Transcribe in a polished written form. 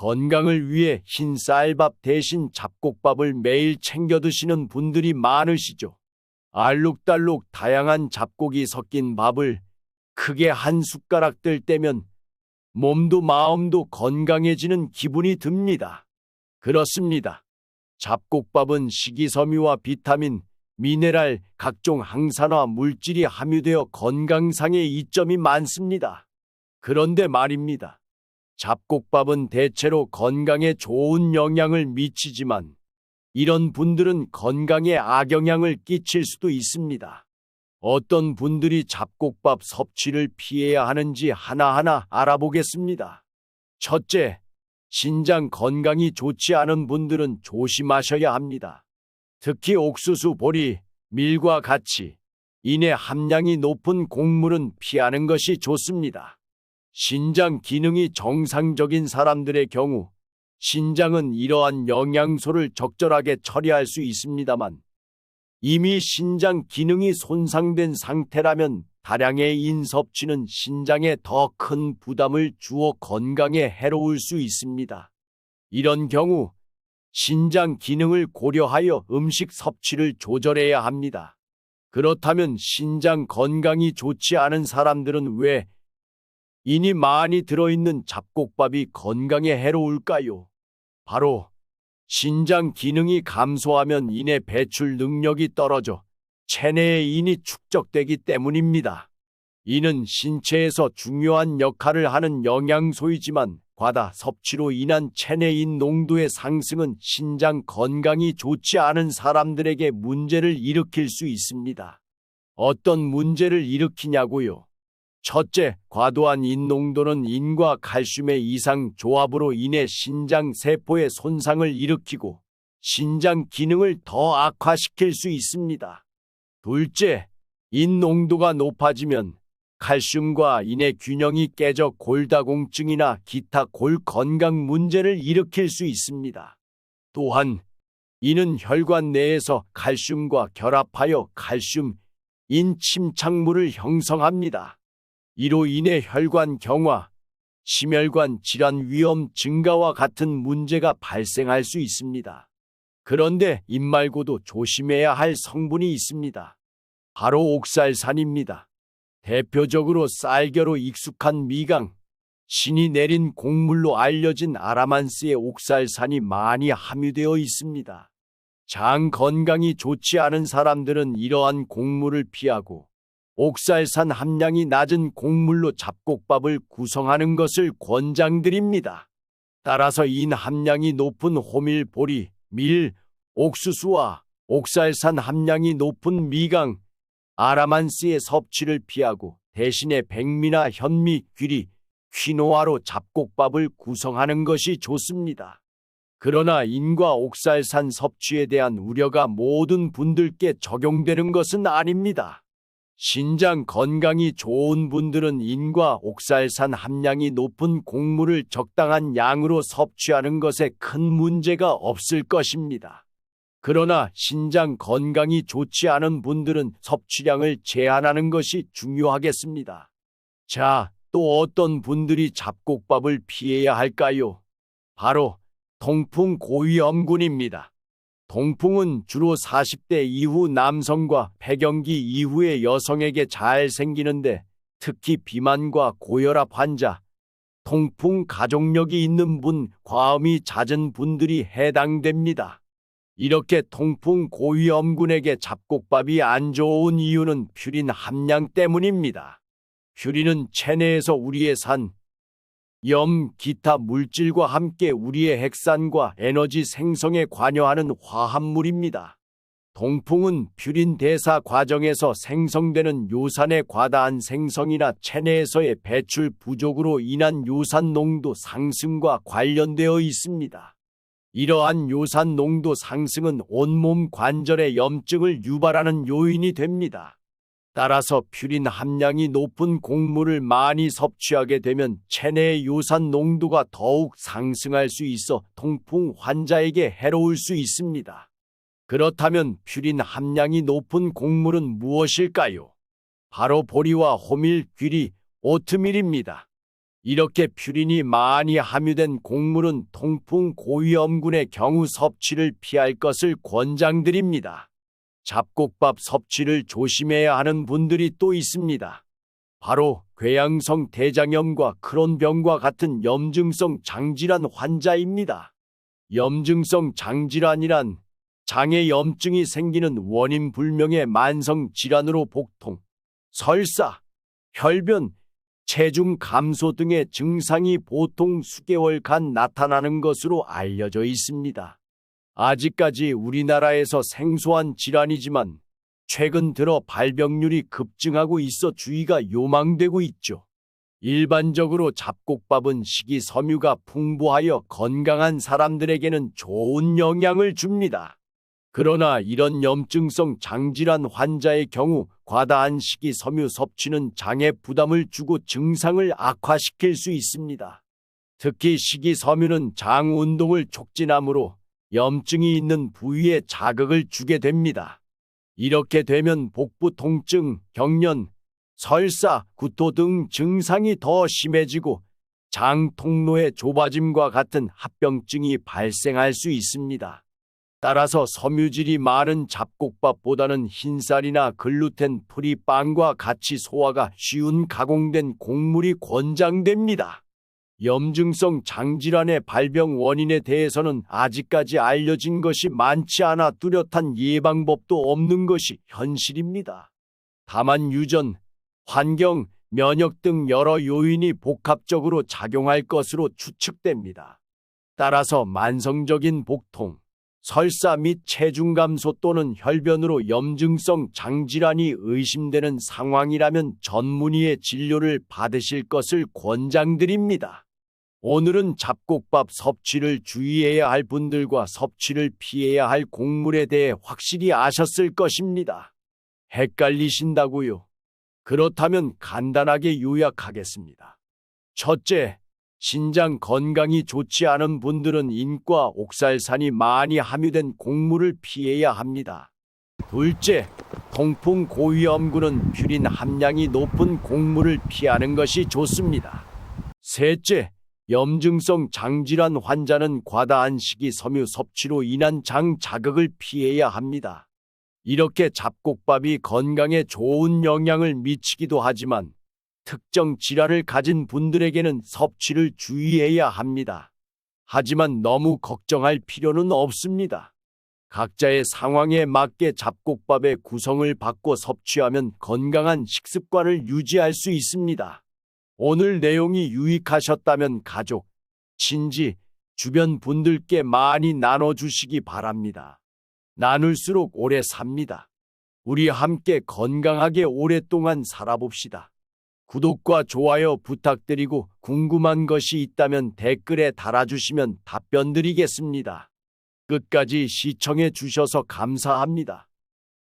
건강을 위해 흰 쌀밥 대신 잡곡밥을 매일 챙겨 드시는 분들이 많으시죠. 알록달록 다양한 잡곡이 섞인 밥을 크게 한 숟가락 들 때면 몸도 마음도 건강해지는 기분이 듭니다. 그렇습니다. 잡곡밥은 식이섬유와 비타민, 미네랄, 각종 항산화 물질이 함유되어 건강상의 이점이 많습니다. 그런데 말입니다. 잡곡밥은 대체로 건강에 좋은 영향을 미치지만 이런 분들은 건강에 악영향을 끼칠 수도 있습니다. 어떤 분들이 잡곡밥 섭취를 피해야 하는지 하나하나 알아보겠습니다. 첫째, 신장 건강이 좋지 않은 분들은 조심하셔야 합니다. 특히 옥수수, 보리, 밀과 같이 인의 함량이 높은 곡물은 피하는 것이 좋습니다. 신장 기능이 정상적인 사람들의 경우 신장은 이러한 영양소를 적절하게 처리할 수 있습니다만 이미 신장 기능이 손상된 상태라면 다량의 인 섭취는 신장에 더 큰 부담을 주어 건강에 해로울 수 있습니다. 이런 경우 신장 기능을 고려하여 음식 섭취를 조절해야 합니다. 그렇다면 신장 건강이 좋지 않은 사람들은 왜 인이 많이 들어있는 잡곡밥이 건강에 해로울까요? 바로 신장 기능이 감소하면 인의 배출 능력이 떨어져 체내의 인이 축적되기 때문입니다. 인은 신체에서 중요한 역할을 하는 영양소이지만 과다 섭취로 인한 체내인 농도의 상승은 신장 건강이 좋지 않은 사람들에게 문제를 일으킬 수 있습니다. 어떤 문제를 일으키냐고요? 첫째, 과도한 인 농도는 인과 칼슘의 이상 조합으로 인해 신장 세포의 손상을 일으키고 신장 기능을 더 악화시킬 수 있습니다. 둘째, 인 농도가 높아지면 칼슘과 인의 균형이 깨져 골다공증이나 기타 골 건강 문제를 일으킬 수 있습니다. 또한 인은 혈관 내에서 칼슘과 결합하여 칼슘, 인 침착물을 형성합니다. 이로 인해 혈관 경화, 심혈관 질환 위험 증가와 같은 문제가 발생할 수 있습니다. 그런데 인 말고도 조심해야 할 성분이 있습니다. 바로 옥살산입니다. 대표적으로 쌀겨로 익숙한 미강, 신이 내린 곡물로 알려진 아라만스의 옥살산이 많이 함유되어 있습니다. 장 건강이 좋지 않은 사람들은 이러한 곡물을 피하고 옥살산 함량이 낮은 곡물로 잡곡밥을 구성하는 것을 권장드립니다. 따라서 인 함량이 높은 호밀, 보리, 밀, 옥수수와 옥살산 함량이 높은 미강, 아라만스의 섭취를 피하고 대신에 백미나 현미, 귀리, 퀴노아로 잡곡밥을 구성하는 것이 좋습니다. 그러나 인과 옥살산 섭취에 대한 우려가 모든 분들께 적용되는 것은 아닙니다. 신장 건강이 좋은 분들은 인과 옥살산 함량이 높은 곡물을 적당한 양으로 섭취하는 것에 큰 문제가 없을 것입니다. 그러나 신장 건강이 좋지 않은 분들은 섭취량을 제한하는 것이 중요하겠습니다. 자, 또 어떤 분들이 잡곡밥을 피해야 할까요? 바로 통풍 고위험군입니다. 통풍은 주로 40대 이후 남성과 폐경기 이후의 여성에게 잘 생기는데 특히 비만과 고혈압 환자, 통풍 가족력이 있는 분, 과음이 잦은 분들이 해당됩니다. 이렇게 통풍 고위험군에게 잡곡밥이 안 좋은 이유는 퓨린 함량 때문입니다. 퓨린은 체내에서 우리의 산, 염, 기타 물질과 함께 우리의 핵산과 에너지 생성에 관여하는 화합물입니다. 통풍은 퓨린 대사 과정에서 생성되는 요산의 과다한 생성이나 체내에서의 배출 부족으로 인한 요산 농도 상승과 관련되어 있습니다. 이러한 요산 농도 상승은 온몸 관절의 염증을 유발하는 요인이 됩니다. 따라서 퓨린 함량이 높은 곡물을 많이 섭취하게 되면 체내의 요산 농도가 더욱 상승할 수 있어 통풍 환자에게 해로울 수 있습니다. 그렇다면 퓨린 함량이 높은 곡물은 무엇일까요? 바로 보리와 호밀, 귀리, 오트밀입니다. 이렇게 퓨린이 많이 함유된 곡물은 통풍 고위험군의 경우 섭취를 피할 것을 권장드립니다. 잡곡밥 섭취를 조심해야 하는 분들이 또 있습니다. 바로 궤양성 대장염과 크론병과 같은 염증성 장질환 환자입니다. 염증성 장질환이란 장에 염증이 생기는 원인 불명의 만성 질환으로 복통, 설사, 혈변, 체중 감소 등의 증상이 보통 수개월간 나타나는 것으로 알려져 있습니다. 아직까지 우리나라에서 생소한 질환이지만 최근 들어 발병률이 급증하고 있어 주의가 요망되고 있죠. 일반적으로 잡곡밥은 식이섬유가 풍부하여 건강한 사람들에게는 좋은 영향을 줍니다. 그러나 이런 염증성 장질환 환자의 경우 과다한 식이섬유 섭취는 장에 부담을 주고 증상을 악화시킬 수 있습니다. 특히 식이섬유는 장 운동을 촉진하므로 염증이 있는 부위에 자극을 주게 됩니다. 이렇게 되면 복부 통증, 경련, 설사, 구토 등 증상이 더 심해지고 장 통로의 좁아짐과 같은 합병증이 발생할 수 있습니다. 따라서 섬유질이 많은 잡곡밥보다는 흰쌀이나 글루텐 프리 빵과 같이 소화가 쉬운 가공된 곡물이 권장됩니다. 염증성 장질환의 발병 원인에 대해서는 아직까지 알려진 것이 많지 않아 뚜렷한 예방법도 없는 것이 현실입니다. 다만 유전, 환경, 면역 등 여러 요인이 복합적으로 작용할 것으로 추측됩니다. 따라서 만성적인 복통, 설사 및 체중 감소 또는 혈변으로 염증성 장질환이 의심되는 상황이라면 전문의의 진료를 받으실 것을 권장드립니다. 오늘은 잡곡밥 섭취를 주의해야 할 분들과 섭취를 피해야 할 곡물에 대해 확실히 아셨을 것입니다. 헷갈리신다고요? 그렇다면 간단하게 요약하겠습니다. 첫째, 신장 건강이 좋지 않은 분들은 인과 옥살산이 많이 함유된 곡물을 피해야 합니다. 둘째, 통풍 고위험군은 퓨린 함량이 높은 곡물을 피하는 것이 좋습니다. 셋째, 염증성 장질환 환자는 과다한 식이섬유 섭취로 인한 장 자극을 피해야 합니다. 이렇게 잡곡밥이 건강에 좋은 영향을 미치기도 하지만 특정 질환을 가진 분들에게는 섭취를 주의해야 합니다. 하지만 너무 걱정할 필요는 없습니다. 각자의 상황에 맞게 잡곡밥의 구성을 바꿔 섭취하면 건강한 식습관을 유지할 수 있습니다. 오늘 내용이 유익하셨다면 가족, 친지, 주변 분들께 많이 나눠주시기 바랍니다. 나눌수록 오래 삽니다. 우리 함께 건강하게 오랫동안 살아봅시다. 구독과 좋아요 부탁드리고 궁금한 것이 있다면 댓글에 달아주시면 답변 드리겠습니다. 끝까지 시청해 주셔서 감사합니다.